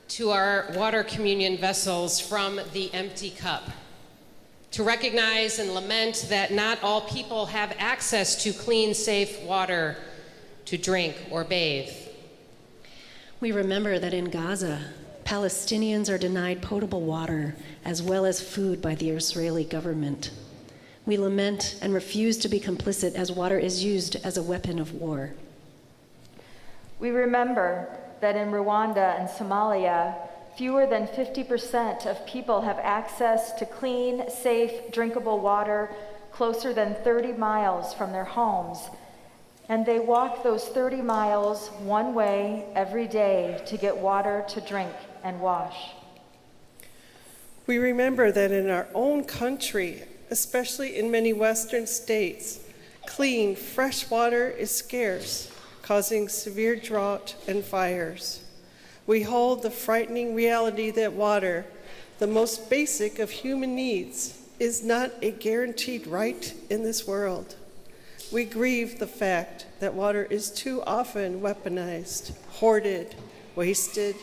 to our water communion vessels from the empty cup, to recognize and lament that not all people have access to clean, safe water to drink or bathe. We remember that in Gaza, Palestinians are denied potable water as well as food by the Israeli government. We lament and refuse to be complicit as water is used as a weapon of war. We remember that in Rwanda and Somalia, fewer than 50% of people have access to clean, safe, drinkable water closer than 30 miles from their homes. And they walk those 30 miles one way every day to get water to drink and wash. We remember that in our own country, especially in many Western states, clean, fresh water is scarce, causing severe drought and fires. We hold the frightening reality that water, the most basic of human needs, is not a guaranteed right in this world. We grieve the fact that water is too often weaponized, hoarded, wasted,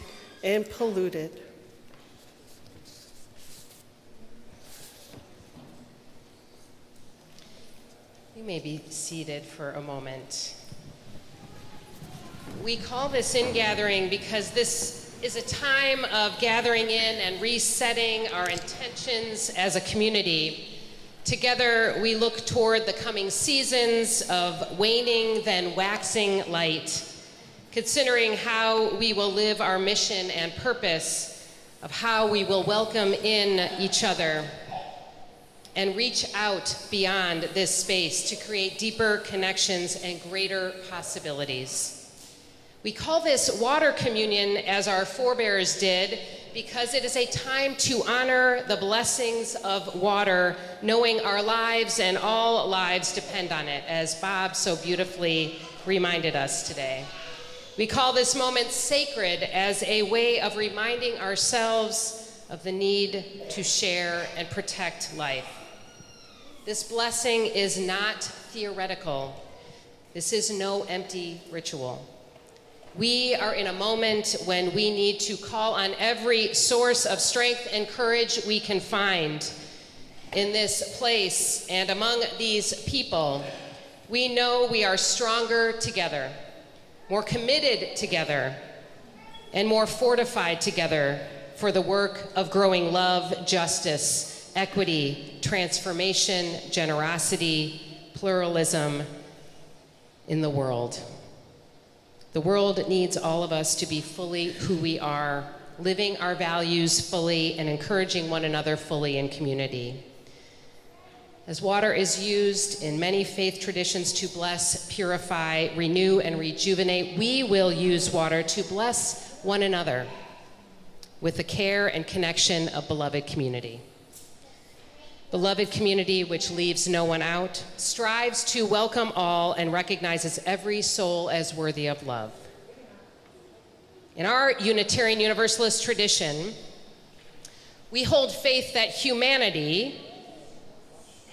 and polluted. You may be seated for a moment. We call this Ingathering because this is a time of gathering in and resetting our intentions as a community. Together, we look toward the coming seasons of waning, then waxing light, considering how we will live our mission and purpose, of how we will welcome in each other and reach out beyond this space to create deeper connections and greater possibilities. We call this water communion, as our forebears did, because it is a time to honor the blessings of water, knowing our lives and all lives depend on it, as Bob so beautifully reminded us today. We call this moment sacred as a way of reminding ourselves of the need to share and protect life. This blessing is not theoretical. This is no empty ritual. We are in a moment when we need to call on every source of strength and courage we can find in this place and among these people. We know we are stronger together, more committed together, and more fortified together for the work of growing love, justice, equity, transformation, generosity, pluralism in the world. The world needs all of us to be fully who we are, living our values fully and encouraging one another fully in community. As water is used in many faith traditions to bless, purify, renew, and rejuvenate, we will use water to bless one another with the care and connection of beloved community. Beloved community, which leaves no one out, strives to welcome all and recognizes every soul as worthy of love. In our Unitarian Universalist tradition, we hold faith that humanity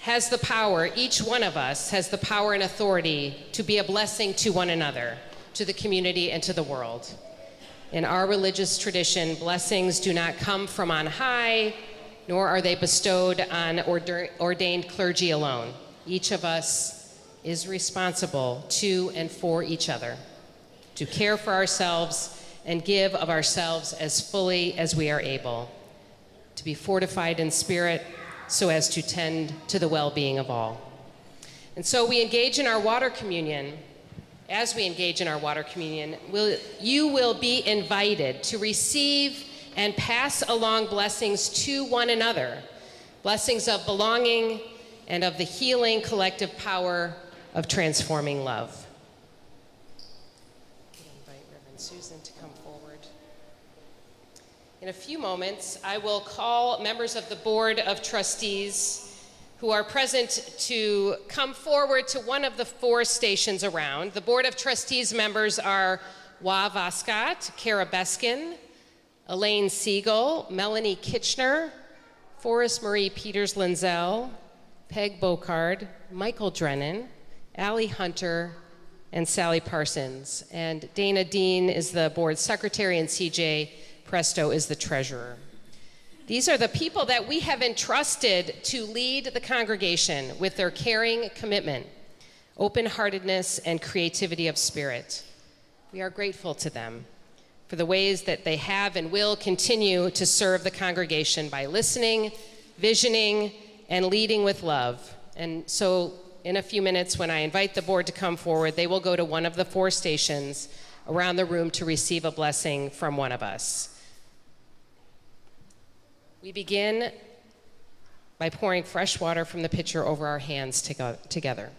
has the power, each one of us has the power and authority to be a blessing to one another, to the community, and to the world. In our religious tradition, blessings do not come from on high, nor are they bestowed on ordained clergy alone. Each of us is responsible to and for each other, to care for ourselves and give of ourselves as fully as we are able, to be fortified in spirit so as to tend to the well-being of all. And so we engage in our water communion. As we engage in our water communion, you will be invited to receive and pass along blessings to one another, blessings of belonging and of the healing collective power of transforming love. I invite Reverend Susan to come forward. In a few moments, I will call members of the Board of Trustees who are present to come forward to one of the 4 stations around. The Board of Trustees members are Wa Vascott, Kara Beskin, Elaine Siegel, Melanie Kitchener, Forrest Marie Peters-Linzel, Peg Bocard, Michael Drennan, Allie Hunter, and Sally Parsons. And Dana Dean is the board secretary, and CJ Presto is the treasurer. These are the people that we have entrusted to lead the congregation with their caring commitment, open-heartedness, and creativity of spirit. We are grateful to them for the ways that they have and will continue to serve the congregation by listening, visioning, and leading with love. And so in a few minutes, when I invite the board to come forward, they will go to one of the 4 stations around the room to receive a blessing from one of us. We begin by pouring fresh water from the pitcher over our hands together.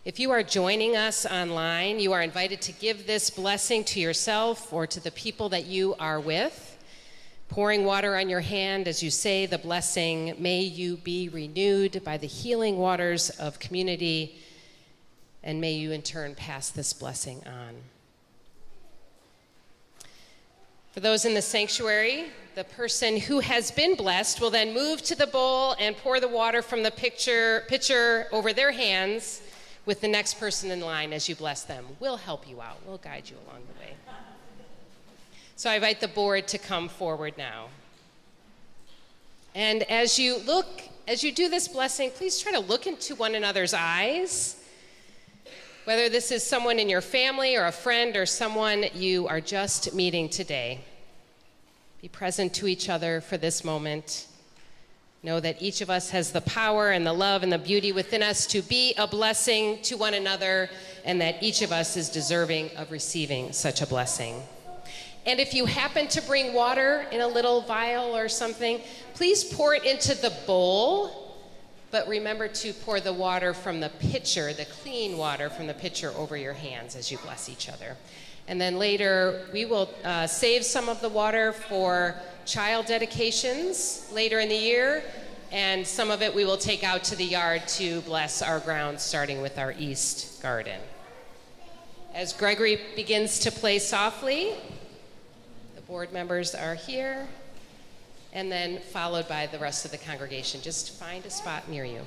If you are joining us online, you are invited to give this blessing to yourself or to the people that you are with. Pouring water on your hand as you say the blessing, may you be renewed by the healing waters of community, and may you in turn pass this blessing on. For those in the sanctuary, the person who has been blessed will then move to the bowl and pour the water from the pitcher over their hands with the next person in line as you bless them. We'll help you out. We'll guide you along the way. So I invite the board to come forward now. And as you do this blessing, please try to look into one another's eyes. Whether this is someone in your family or a friend or someone you are just meeting today, be present to each other for this moment. Know that each of us has the power and the love and the beauty within us to be a blessing to one another, and that each of us is deserving of receiving such a blessing. And if you happen to bring water in a little vial or something, please pour it into the bowl, but remember to pour the water from the pitcher, the clean water from the pitcher, over your hands as you bless each other. And then later, we will save some of the water for child dedications later in the year, and some of it we will take out to the yard to bless our grounds, starting with our east garden. As Gregory begins to play softly, the board members are here, and then followed by the rest of the congregation. Just find a spot near you.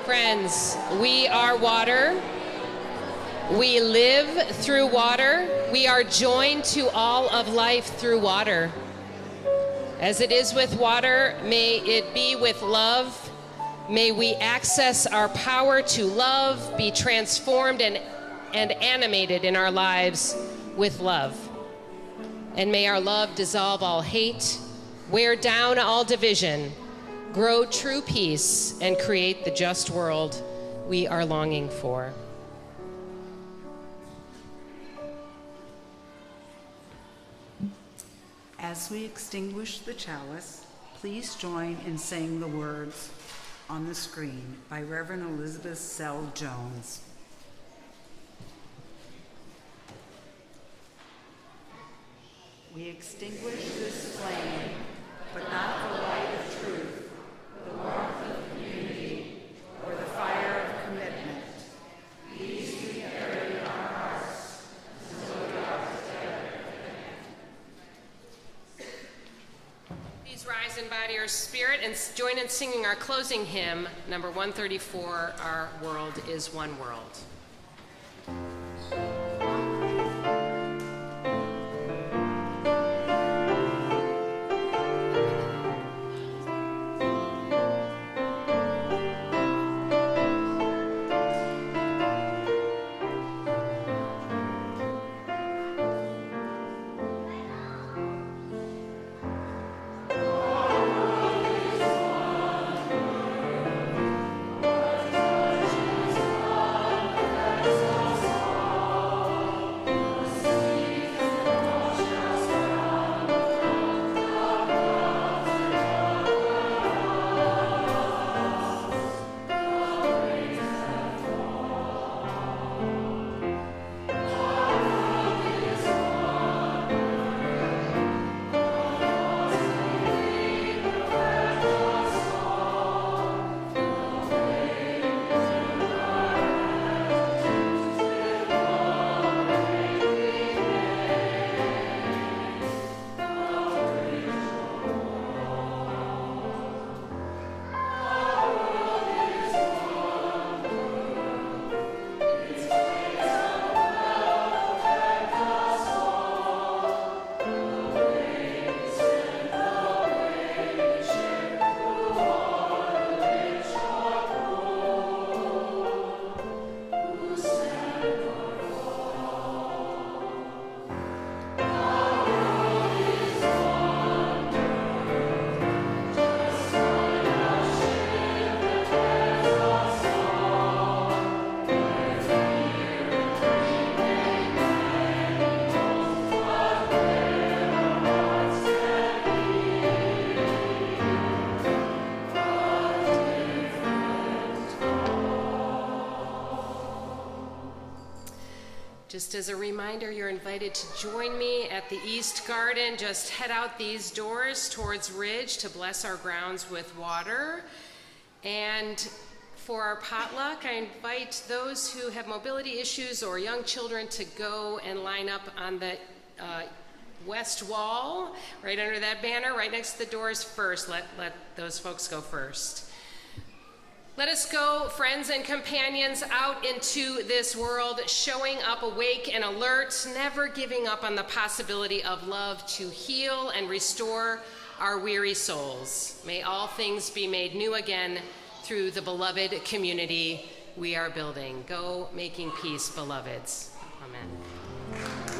Friends, we are water. We live through water. We are joined to all of life through water. As it is with water, may it be with love May we access our power to love, be transformed and animated in our lives with love. And may our love dissolve all hate, wear down all division, grow true peace, and create the just world we are longing for. As we extinguish the chalice, please join in saying the words on the screen by Reverend Elizabeth Sell Jones. We extinguish this flame, but not the light of truth, the warmth of community, or the fire of commitment. These we carry in our hearts, so we are together. Please rise in body or spirit and join in singing our closing hymn, number 134, Our World is One World. Just as a reminder, you're invited to join me at the East Garden. Just head out these doors towards Ridge to bless our grounds with water. And for our potluck, I invite those who have mobility issues or young children to go and line up on the west wall, right under that banner, right next to the doors first. Let those folks go first. Let us go, friends and companions, out into this world, showing up awake and alert, never giving up on the possibility of love to heal and restore our weary souls. May all things be made new again through the beloved community we are building. Go making peace, beloveds. Amen.